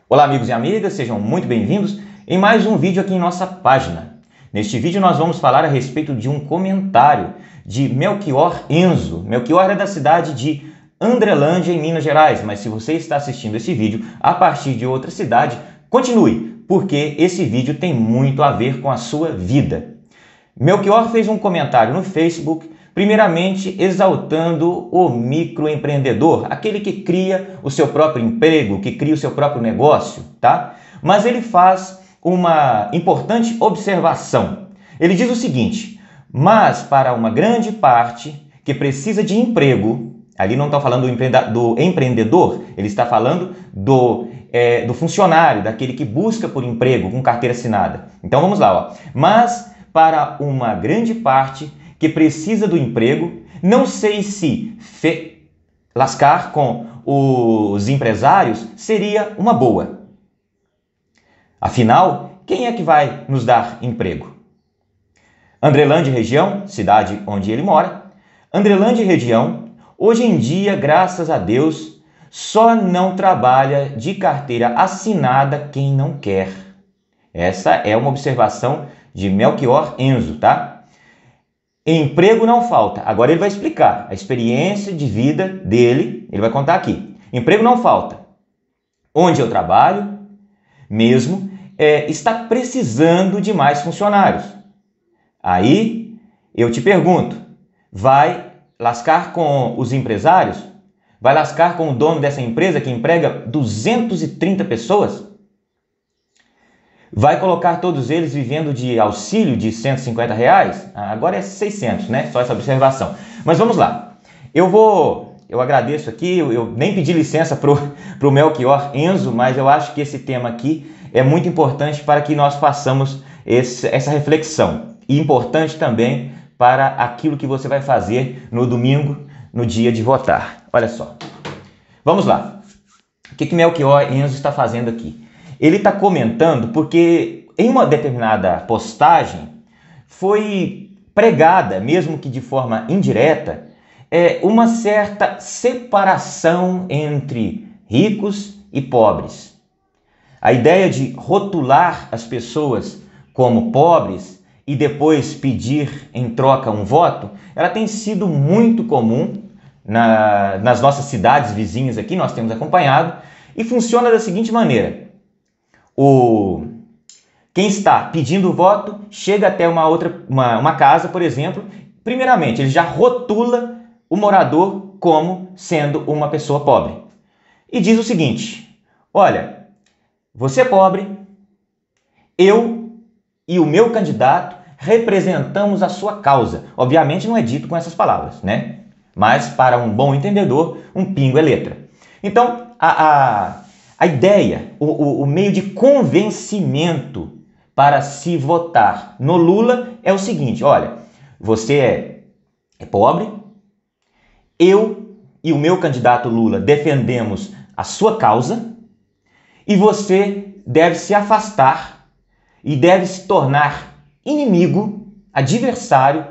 Olá, amigos e amigas, sejam muito bem-vindos em mais um vídeo aqui em nossa página. Neste vídeo nós vamos falar a respeito de um comentário de Melchior Enzo. Melchior é da cidade de Andrelândia, em Minas Gerais, mas se você está assistindo esse vídeo a partir de outra cidade, continue, porque esse vídeo tem muito a ver com a sua vida. Melchior fez um comentário no Facebook, primeiramente exaltando o microempreendedor, aquele que cria o seu próprio emprego, que cria o seu próprio negócio, tá? Mas ele faz uma importante observação. Ele diz o seguinte: mas para uma grande parte que precisa de emprego, ali não está falando do empreendedor, ele está falando do funcionário, daquele que busca por emprego com carteira assinada. Então vamos lá, ó. Mas para uma grande parte que precisa do emprego, não sei se lascar com os empresários seria uma boa. Afinal, quem é que vai nos dar emprego? Andrelândia região, cidade onde ele mora. Andrelândia região, hoje em dia, graças a Deus, só não trabalha de carteira assinada quem não quer. Essa é uma observação de Melchior Enzo, tá? Emprego não falta. Agora ele vai explicar a experiência de vida dele, ele vai contar aqui. Emprego não falta. Onde eu trabalho, mesmo, está precisando de mais funcionários. Aí eu te pergunto, vai lascar com os empresários? Vai lascar com o dono dessa empresa que emprega 230 pessoas? Vai colocar todos eles vivendo de auxílio de R$150? Agora é 600, né? Só essa observação. Mas vamos lá. Eu agradeço aqui, eu nem pedi licença pro Melchior Enzo, mas eu acho que esse tema aqui é muito importante para que nós façamos essa reflexão. E importante também para aquilo que você vai fazer no domingo, no dia de votar. Olha só. Vamos lá. O que Melchior Enzo está fazendo aqui? Ele está comentando porque em uma determinada postagem foi pregada, mesmo que de forma indireta, uma certa separação entre ricos e pobres. A ideia de rotular as pessoas como pobres e depois pedir em troca um voto, ela tem sido muito comum nas nossas cidades vizinhas aqui, nós temos acompanhado, e funciona da seguinte maneira. Quem está pedindo o voto chega até uma casa, por exemplo. Primeiramente, ele já rotula o morador como sendo uma pessoa pobre. E diz o seguinte: olha, você é pobre, eu e o meu candidato representamos a sua causa. Obviamente não é dito com essas palavras, né? Mas para um bom entendedor, um pingo é letra. Então, a ideia, o meio de convencimento para se votar no Lula é o seguinte: olha, você é pobre, eu e o meu candidato Lula defendemos a sua causa e você deve se afastar e deve se tornar inimigo, adversário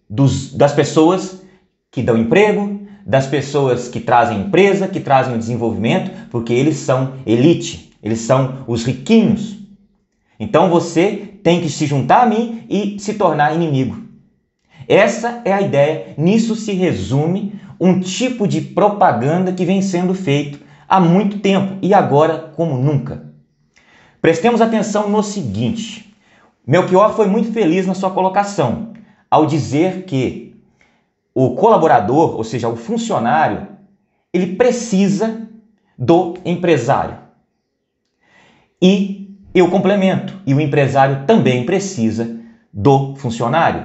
das pessoas que dão emprego, das pessoas que trazem empresa, que trazem o desenvolvimento, porque eles são elite, eles são os riquinhos. Então você tem que se juntar a mim e se tornar inimigo. Essa é a ideia, nisso se resume um tipo de propaganda que vem sendo feito há muito tempo e agora como nunca. Prestemos atenção no seguinte: Melchior foi muito feliz na sua colocação ao dizer que o colaborador, ou seja, o funcionário, ele precisa do empresário. E eu complemento, e o empresário também precisa do funcionário.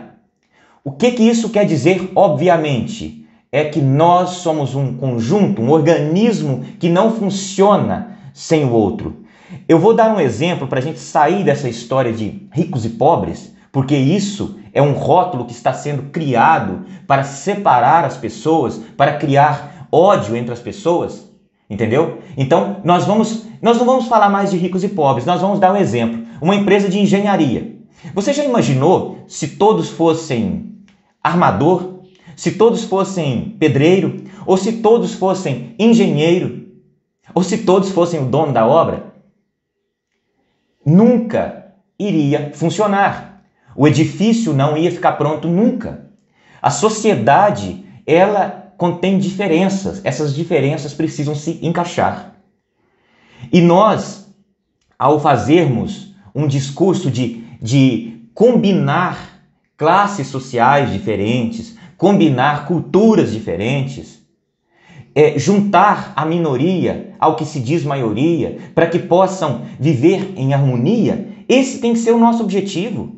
O que isso quer dizer, obviamente, é que nós somos um conjunto, um organismo que não funciona sem o outro. Eu vou dar um exemplo para a gente sair dessa história de ricos e pobres, porque isso é um rótulo que está sendo criado para separar as pessoas, para criar ódio entre as pessoas, entendeu? Então, nós não vamos falar mais de ricos e pobres, nós vamos dar um exemplo. Uma empresa de engenharia. Você já imaginou se todos fossem armador, se todos fossem pedreiro, ou se todos fossem engenheiro? ou se todos fossem o dono da obra, nunca iria funcionar. O edifício não ia ficar pronto nunca. A sociedade, ela contém diferenças. Essas diferenças precisam se encaixar. E nós, ao fazermos um discurso de combinar classes sociais diferentes, combinar culturas diferentes, juntar a minoria ao que se diz maioria, para que possam viver em harmonia, esse tem que ser o nosso objetivo.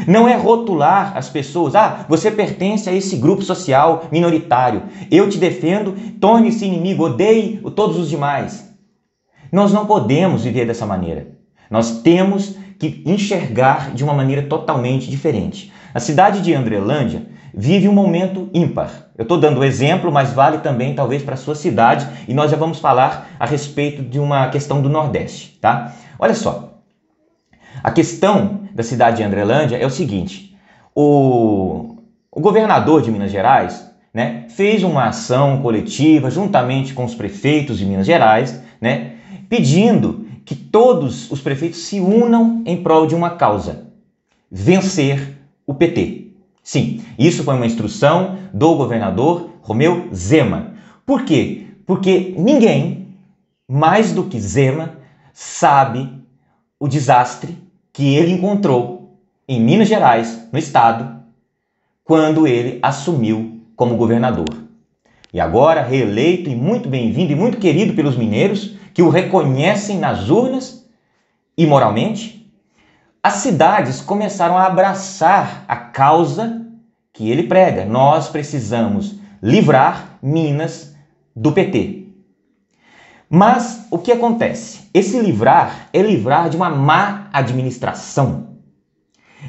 Não é rotular as pessoas, você pertence a esse grupo social minoritário, eu te defendo, torne-se inimigo, odeie todos os demais. Nós não podemos viver dessa maneira. Nós temos que enxergar de uma maneira totalmente diferente. A cidade de Andrelândia vive um momento ímpar. Eu estou dando o exemplo, mas vale também talvez para a sua cidade, e nós já vamos falar a respeito de uma questão do Nordeste, tá? Olha só, a questão da cidade de Andrelândia é o seguinte: o governador de Minas Gerais, né, fez uma ação coletiva juntamente com os prefeitos de Minas Gerais, né, pedindo que todos os prefeitos se unam em prol de uma causa: vencer o PT. Sim, isso foi uma instrução do governador Romeu Zema. Por quê? Porque ninguém, mais do que Zema, sabe o desastre que ele encontrou em Minas Gerais, no estado, quando ele assumiu como governador. E agora, reeleito e muito bem-vindo e muito querido pelos mineiros, que o reconhecem nas urnas e moralmente, as cidades começaram a abraçar a causa que ele prega. Nós precisamos livrar Minas do PT. Mas o que acontece? Esse livrar é livrar de uma má administração.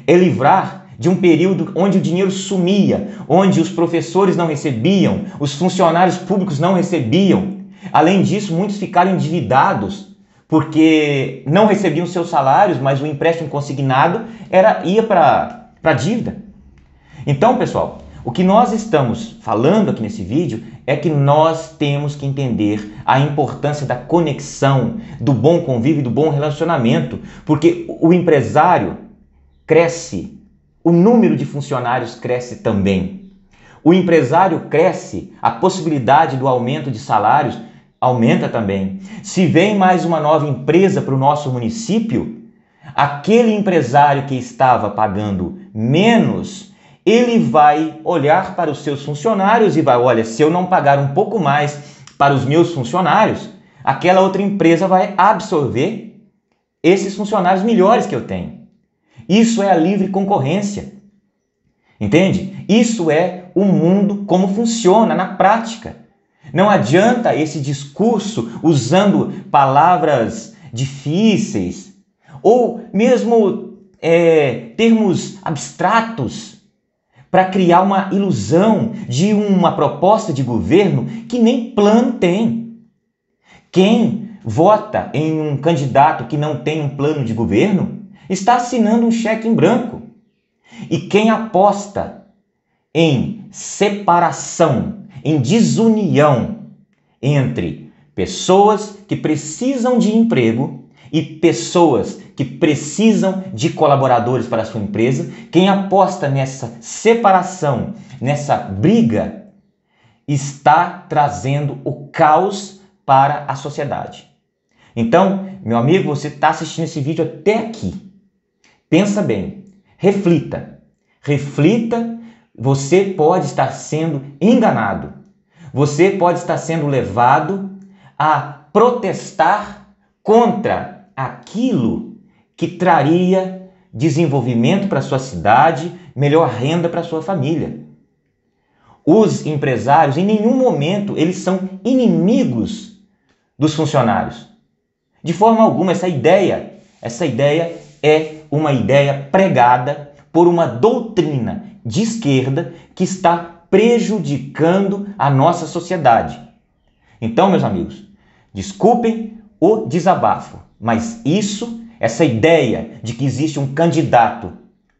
É livrar de um período onde o dinheiro sumia, onde os professores não recebiam, os funcionários públicos não recebiam. Além disso, muitos ficaram endividados porque não recebiam seus salários, mas o empréstimo consignado ia para a dívida. Então, pessoal, o que nós estamos falando aqui nesse vídeo é que nós temos que entender a importância da conexão, do bom convívio e do bom relacionamento, porque o empresário cresce, o número de funcionários cresce também. O empresário cresce, a possibilidade do aumento de salários aumenta também. Se vem mais uma nova empresa para o nosso município, aquele empresário que estava pagando menos, ele vai olhar para os seus funcionários e vai, olha, se eu não pagar um pouco mais para os meus funcionários, aquela outra empresa vai absorver esses funcionários melhores que eu tenho. Isso é a livre concorrência. Entende? Isso é o mundo como funciona na prática. Não adianta esse discurso usando palavras difíceis ou mesmo termos abstratos para criar uma ilusão de uma proposta de governo que nem plano tem. Quem vota em um candidato que não tem um plano de governo está assinando um cheque em branco. E quem aposta em separação, em desunião entre pessoas que precisam de emprego e pessoas que precisam de colaboradores para a sua empresa, quem aposta nessa separação, nessa briga, está trazendo o caos para a sociedade. Então, meu amigo, você está assistindo esse vídeo até aqui. Pensa bem, reflita. Reflita. Você pode estar sendo enganado. Você pode estar sendo levado a protestar contra aquilo que traria desenvolvimento para a sua cidade, melhor renda para a sua família. Os empresários, em nenhum momento, eles são inimigos dos funcionários. De forma alguma, essa ideia é uma ideia pregada por uma doutrina de esquerda que está prejudicando a nossa sociedade. Então, meus amigos, desculpem o desabafo, mas essa ideia de que existe um candidato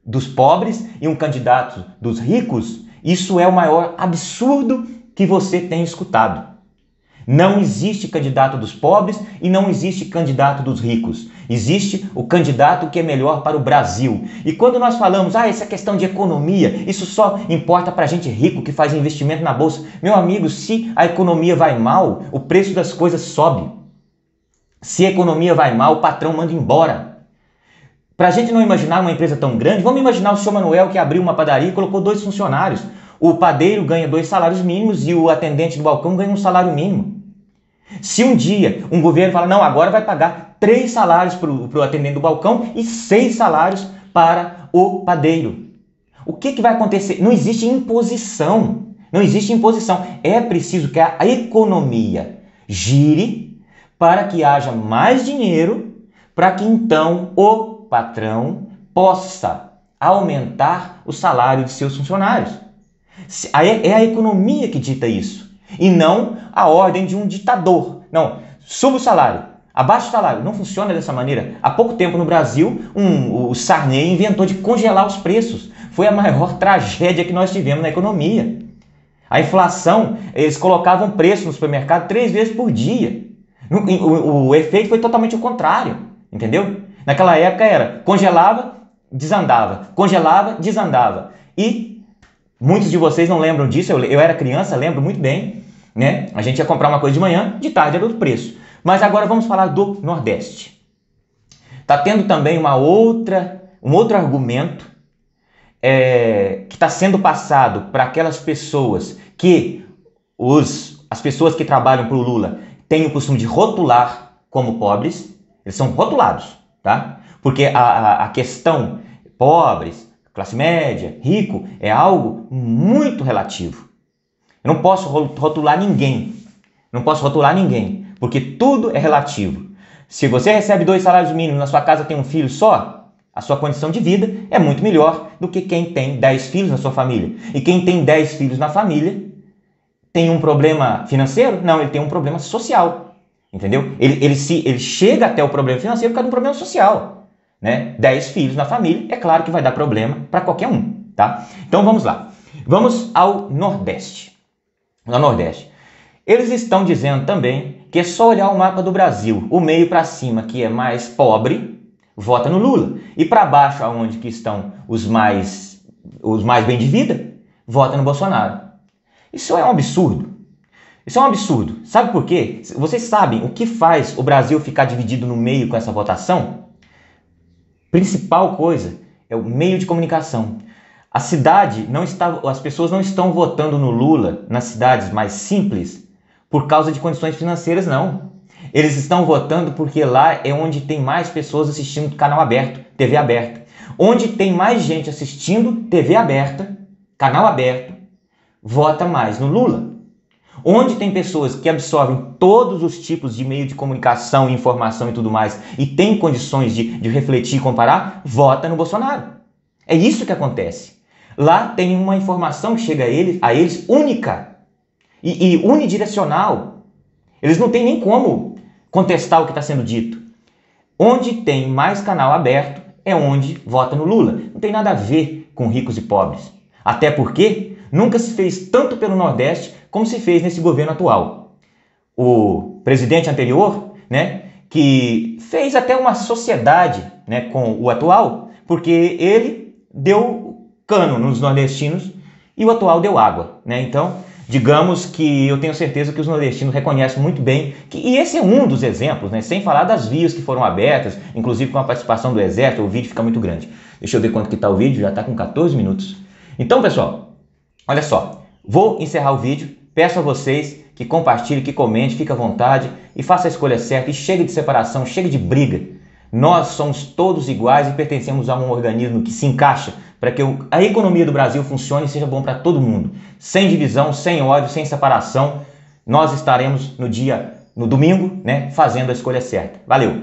dos pobres e um candidato dos ricos, isso é o maior absurdo que você tem escutado. Não existe candidato dos pobres e não existe candidato dos ricos. Existe o candidato que é melhor para o Brasil. E quando nós falamos, essa questão de economia, isso só importa para gente rico que faz investimento na bolsa. Meu amigo, se a economia vai mal, o preço das coisas sobe. Se a economia vai mal, o patrão manda embora. Para a gente não imaginar uma empresa tão grande, vamos imaginar o senhor Manuel que abriu uma padaria e colocou 2 funcionários. O padeiro ganha 2 salários mínimos e o atendente do balcão ganha 1 salário mínimo. Se um dia um governo fala, não, agora vai pagar 3 salários para o atendente do balcão e 6 salários para o padeiro. O que vai acontecer? Não existe imposição. Não existe imposição. É preciso que a economia gire para que haja mais dinheiro, para que então o patrão possa aumentar o salário de seus funcionários. É a economia que dita isso, e não a ordem de um ditador. Não, suba o salário, abaixa o salário. Não funciona dessa maneira. Há pouco tempo no Brasil, o Sarney inventou de congelar os preços. Foi a maior tragédia que nós tivemos na economia. A inflação, eles colocavam preço no supermercado 3 vezes por dia. O efeito foi totalmente o contrário, entendeu? Naquela época era congelava, desandava, congelava, desandava. E muitos de vocês não lembram disso, eu era criança, lembro muito bem, né? A gente ia comprar uma coisa de manhã, de tarde era outro preço. Mas agora vamos falar do Nordeste. Está tendo também um outro argumento que está sendo passado para aquelas pessoas que as pessoas que trabalham para o Lula têm o costume de rotular como pobres. Eles são rotulados, tá? Porque a questão pobres, classe média, rico, é algo muito relativo. Eu não posso rotular ninguém. Não posso rotular ninguém, porque tudo é relativo. Se você recebe 2 salários mínimos, na sua casa tem um filho só, a sua condição de vida é muito melhor do que quem tem 10 filhos na sua família. E quem tem 10 filhos na família tem um problema financeiro? Não, ele tem um problema social. Entendeu? Ele chega até o problema financeiro por causa de um problema social. Né? 10 filhos na família, é claro que vai dar problema para qualquer um. Tá? Então vamos lá. Vamos ao Nordeste. No Nordeste. Eles estão dizendo também que é só olhar o mapa do Brasil. O meio para cima, que é mais pobre, vota no Lula. E para baixo, onde que estão os mais bem de vida, vota no Bolsonaro. Isso é um absurdo. Isso é um absurdo. Sabe por quê? Vocês sabem o que faz o Brasil ficar dividido no meio com essa votação? Principal coisa é o meio de comunicação. As pessoas não estão votando no Lula nas cidades mais simples por causa de condições financeiras, não. Eles estão votando porque lá é onde tem mais pessoas assistindo canal aberto, TV aberta. Onde tem mais gente assistindo TV aberta, canal aberto, vota mais no Lula. Onde tem pessoas que absorvem todos os tipos de meio de comunicação, informação e tudo mais, e tem condições de refletir e comparar, vota no Bolsonaro. É isso que acontece. Lá tem uma informação que chega a eles única e unidirecional. Eles não têm nem como contestar o que está sendo dito. Onde tem mais canal aberto é onde vota no Lula. Não tem nada a ver com ricos e pobres. Até porque nunca se fez tanto pelo Nordeste como se fez nesse governo atual. O presidente anterior, né, que fez até uma sociedade, né, com o atual, porque ele deu cano nos nordestinos e o atual deu água, né? Então, digamos que eu tenho certeza que os nordestinos reconhecem muito bem e esse é um dos exemplos, né? Sem falar das vias que foram abertas, inclusive com a participação do Exército. O vídeo fica muito grande. Deixa eu ver quanto que está o vídeo, já está com 14 minutos. Então, pessoal, olha só, vou encerrar o vídeo. Peço a vocês que compartilhem, que comentem, fique à vontade e faça a escolha certa e chegue de separação, chegue de briga. Nós somos todos iguais e pertencemos a um organismo que se encaixa para que a economia do Brasil funcione e seja bom para todo mundo. Sem divisão, sem ódio, sem separação. Nós estaremos no domingo, né, fazendo a escolha certa. Valeu!